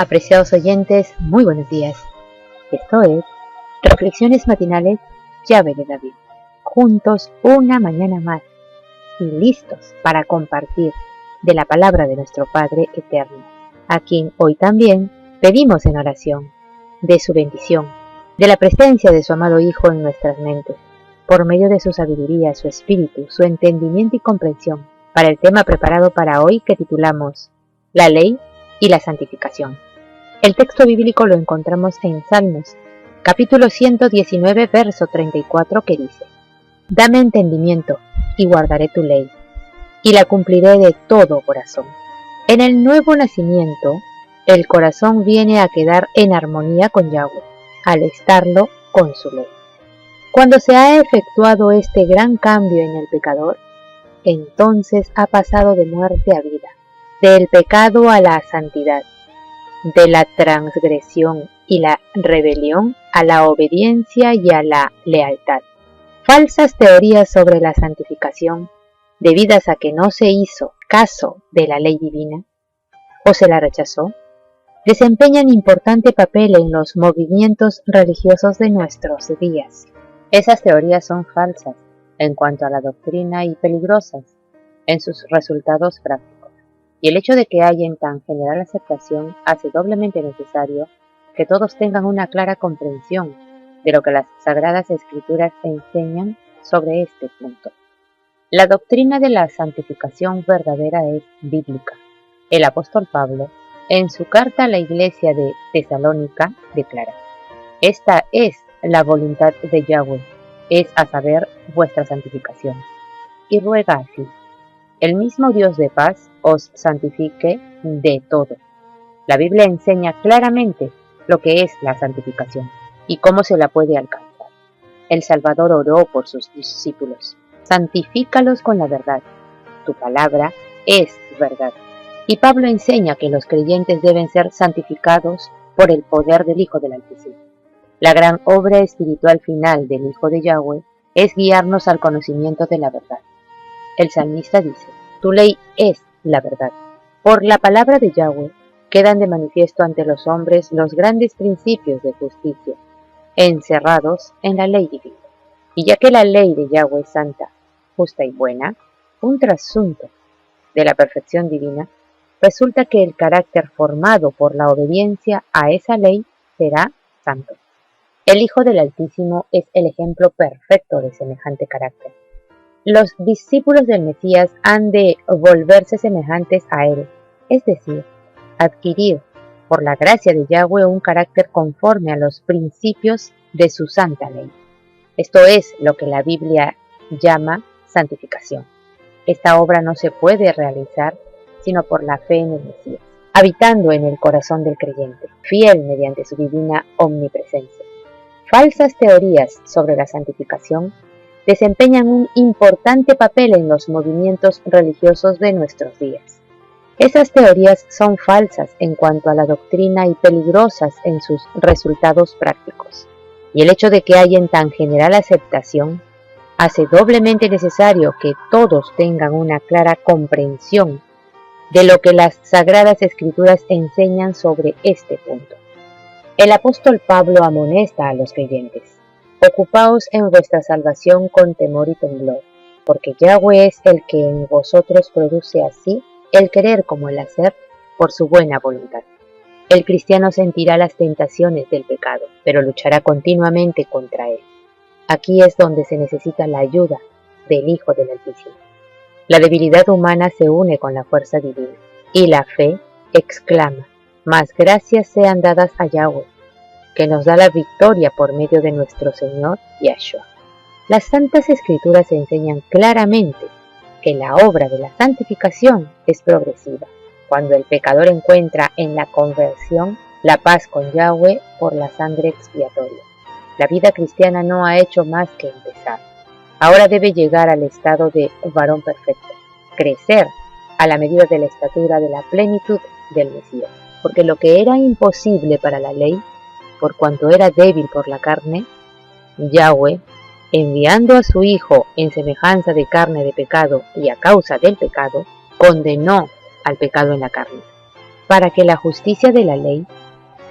Apreciados oyentes, muy buenos días. Esto es Reflexiones Matinales, Llave de David. Juntos una mañana más y listos para compartir de la palabra de nuestro Padre Eterno, a quien hoy también pedimos en oración de su bendición, de la presencia de su amado Hijo en nuestras mentes, por medio de su sabiduría, su espíritu, su entendimiento y comprensión, para el tema preparado para hoy que titulamos La ley y la santificación. El texto bíblico lo encontramos en Salmos, capítulo 119, verso 34, que dice: Dame entendimiento, y guardaré tu ley, y la cumpliré de todo corazón. En el nuevo nacimiento, el corazón viene a quedar en armonía con Yahweh, al estarlo con su ley. Cuando se ha efectuado este gran cambio en el pecador, entonces ha pasado de muerte a vida, del pecado a la santidad, de la transgresión y la rebelión a la obediencia y a la lealtad. Falsas teorías sobre la santificación, debidas a que no se hizo caso de la ley divina o se la rechazó, desempeñan importante papel en los movimientos religiosos de nuestros días. Esas teorías son falsas en cuanto a la doctrina y peligrosas en sus resultados prácticos. Y el hecho de que haya en tan general aceptación hace doblemente necesario que todos tengan una clara comprensión de lo que las Sagradas Escrituras enseñan sobre este punto. La doctrina de la santificación verdadera es bíblica. El apóstol Pablo, en su carta a la iglesia de Tesalónica, declara: Esta es la voluntad de Yahweh, es a saber, vuestra santificación. Y ruega así: el mismo Dios de paz os santifique de todo. La Biblia enseña claramente lo que es la santificación y cómo se la puede alcanzar. El Salvador oró por sus discípulos: santifícalos con la verdad. Tu palabra es verdad. Y Pablo enseña que los creyentes deben ser santificados por el poder del Hijo del Altísimo. La gran obra espiritual final del Hijo de Yahweh es guiarnos al conocimiento de la verdad. El salmista dice: tu ley es la verdad. Por la palabra de Yahweh quedan de manifiesto ante los hombres los grandes principios de justicia, encerrados en la ley divina. Y ya que la ley de Yahweh es santa, justa y buena, un trasunto de la perfección divina, resulta que el carácter formado por la obediencia a esa ley será santo. El Hijo del Altísimo es el ejemplo perfecto de semejante carácter. Los discípulos del Mesías han de volverse semejantes a él, es decir, adquirir por la gracia de Yahweh un carácter conforme a los principios de su santa ley. Esto es lo que la Biblia llama santificación. Esta obra no se puede realizar sino por la fe en el Mesías, habitando en el corazón del creyente, fiel mediante su divina omnipresencia. Falsas teorías sobre la santificación desempeñan un importante papel en los movimientos religiosos de nuestros días. Esas teorías son falsas en cuanto a la doctrina y peligrosas en sus resultados prácticos. Y el hecho de que haya en tan general aceptación hace doblemente necesario que todos tengan una clara comprensión de lo que las Sagradas Escrituras enseñan sobre este punto. El apóstol Pablo amonesta a los creyentes: ocupaos en vuestra salvación con temor y temblor, porque Yahweh es el que en vosotros produce así el querer como el hacer por su buena voluntad. El cristiano sentirá las tentaciones del pecado, pero luchará continuamente contra él. Aquí es donde se necesita la ayuda del Hijo del Altísimo. La debilidad humana se une con la fuerza divina, y la fe exclama: mas gracias sean dadas a Yahweh, que nos da la victoria por medio de nuestro Señor Yahshua. Las Santas Escrituras enseñan claramente que la obra de la santificación es progresiva, cuando el pecador encuentra en la conversión la paz con Yahweh por la sangre expiatoria. La vida cristiana no ha hecho más que empezar. Ahora debe llegar al estado de varón perfecto, crecer a la medida de la estatura de la plenitud del Mesías, porque lo que era imposible para la ley, por cuanto era débil por la carne, Yahweh, enviando a su Hijo en semejanza de carne de pecado y a causa del pecado, condenó al pecado en la carne. para que la justicia de la ley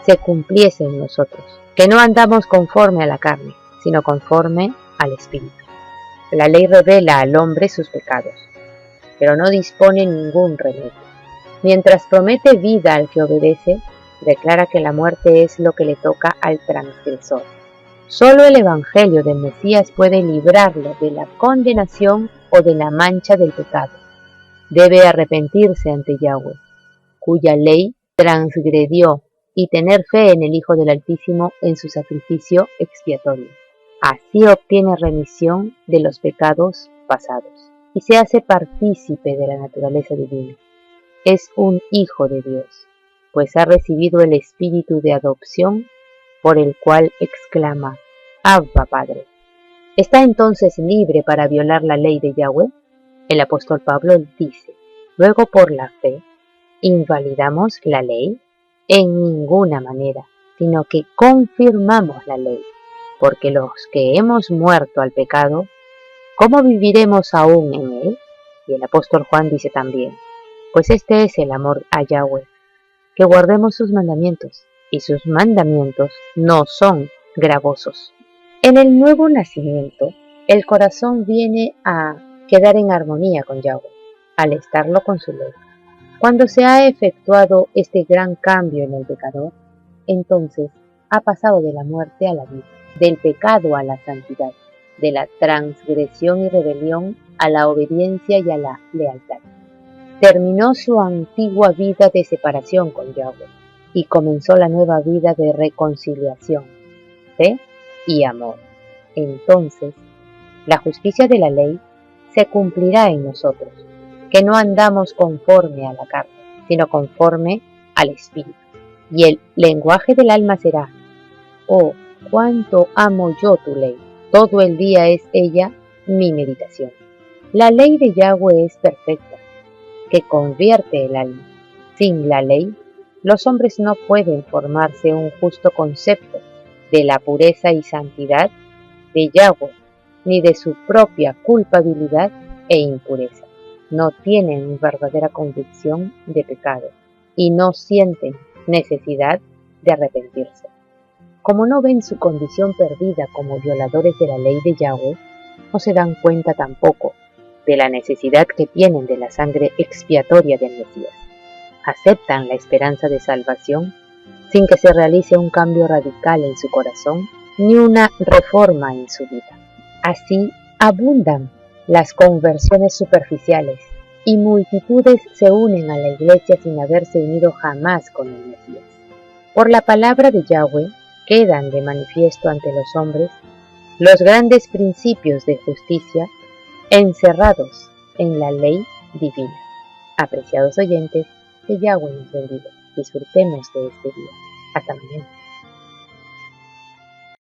se cumpliese en nosotros, que no andamos conforme a la carne, sino conforme al Espíritu. La ley revela al hombre sus pecados, pero no dispone ningún remedio. Mientras promete vida al que obedece, declara que la muerte es lo que le toca al transgresor. Solo el Evangelio del Mesías puede librarlo de la condenación o de la mancha del pecado. Debe arrepentirse ante Yahweh, cuya ley transgredió, y tener fe en el Hijo del Altísimo en su sacrificio expiatorio. Así obtiene remisión de los pecados pasados y se hace partícipe de la naturaleza divina. Es un hijo de Dios, pues ha recibido el espíritu de adopción por el cual exclama, Abba, Padre. ¿Está entonces libre para violar la ley de Yahweh? El apóstol Pablo dice, luego por la fe, ¿invalidamos la ley? En ninguna manera, sino que confirmamos la ley, porque los que hemos muerto al pecado, ¿cómo viviremos aún en él? Y el apóstol Juan dice también, pues este es el amor a Yahweh, que guardemos sus mandamientos, y sus mandamientos no son gravosos. En el nuevo nacimiento, el corazón viene a quedar en armonía con Yahweh, al estarlo con su ley. Cuando se ha efectuado este gran cambio en el pecador, entonces ha pasado de la muerte a la vida, del pecado a la santidad, de la transgresión y rebelión a la obediencia y a la lealtad. Terminó su antigua vida de separación con Yahweh y comenzó la nueva vida de reconciliación, fe y amor. Entonces, la justicia de la ley se cumplirá en nosotros, que no andamos conforme a la carne, sino conforme al Espíritu. Y el lenguaje del alma será, oh, cuánto amo yo tu ley, todo el día es ella mi meditación. La ley de Yahweh es perfecta, que convierte el alma. Sin la ley, los hombres no pueden formarse un justo concepto de la pureza y santidad de Yahweh, ni de su propia culpabilidad e impureza. No tienen verdadera convicción de pecado y no sienten necesidad de arrepentirse. Como no ven su condición perdida como violadores de la ley de Yahweh, no se dan cuenta tampoco de la necesidad que tienen de la sangre expiatoria del Mesías. Aceptan la esperanza de salvación sin que se realice un cambio radical en su corazón ni una reforma en su vida. Así abundan las conversiones superficiales y multitudes se unen a la iglesia sin haberse unido jamás con el Mesías. Por la palabra de Yahweh quedan de manifiesto ante los hombres los grandes principios de justicia encerrados en la ley divina. Apreciados oyentes, que Yahweh nos bendiga. Disfrutemos de este día. Hasta mañana.